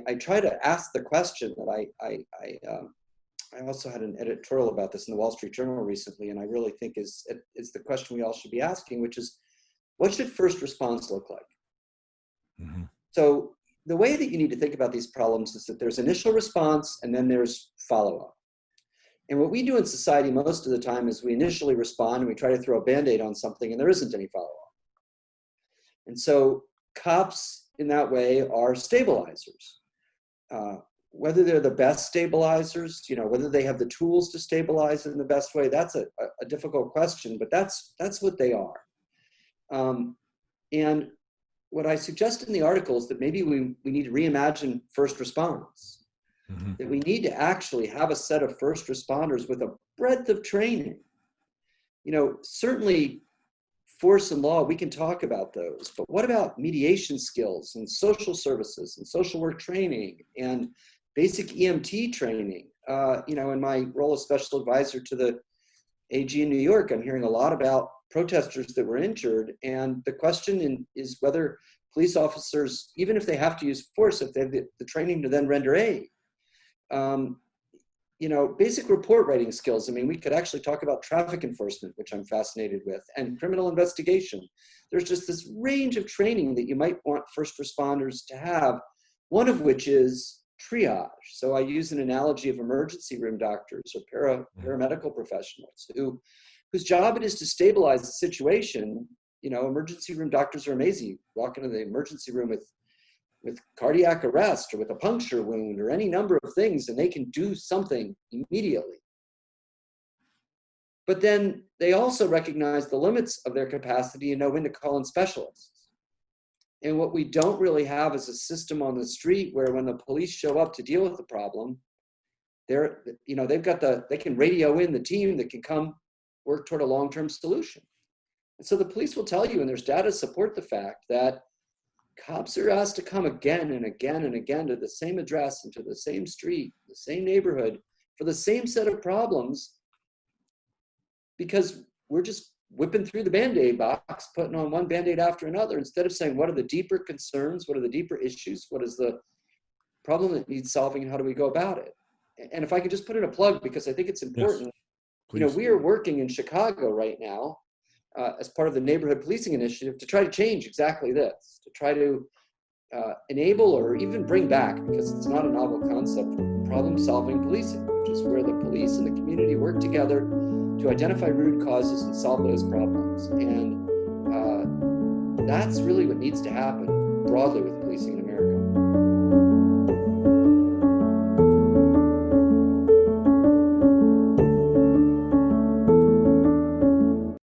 I try to ask the question that I also had an editorial about this in the Wall Street Journal recently, and I really think is the question we all should be asking, which is, what should first response look like? Mm-hmm. So the way that you need to think about these problems is that there's initial response and then there's follow-up. And what we do in society most of the time is we initially respond and we try to throw a Band-Aid on something and there isn't any follow-up. And so cops in that way are stabilizers. Whether they're the best stabilizers, whether they have the tools to stabilize in the best way, that's a difficult question, but that's what they are. And what I suggest in the article is that maybe we need to reimagine first response. Mm-hmm. That we need to actually have a set of first responders with a breadth of training. Certainly force and law, we can talk about those, but what about mediation skills and social services and social work training and basic EMT training? In my role as special advisor to the AG in New York, I'm hearing a lot about protesters that were injured, and the question is whether police officers, even if they have to use force, if they have the training to then render aid. Basic report writing skills. I mean, we could actually talk about traffic enforcement, which I'm fascinated with, and criminal investigation. There's just this range of training that you might want first responders to have, one of which is triage. So I use an analogy of emergency room doctors or paramedical professionals whose job it is to stabilize the situation. Emergency room doctors are amazing. You walk into the emergency room with cardiac arrest or with a puncture wound or any number of things, and they can do something immediately. But then they also recognize the limits of their capacity and know when to call in specialists. And what we don't really have is a system on the street where when the police show up to deal with the problem, they can radio in the team that can come work toward a long-term solution. And so the police will tell you, and there's data to support the fact that cops are asked to come again and again and again to the same address and to the same street, the same neighborhood, for the same set of problems, because we're just whipping through the Band-Aid box, putting on one Band-Aid after another, instead of saying, what are the deeper concerns? What are the deeper issues? What is the problem that needs solving, and how do we go about it? And if I could just put in a plug, because I think it's important. Yes, we are working in Chicago right now as part of the neighborhood policing initiative to try to change exactly this, to try to enable or even bring back, because it's not a novel concept, problem-solving policing, which is where the police and the community work together to identify root causes and solve those problems. And that's really what needs to happen broadly with policing in America.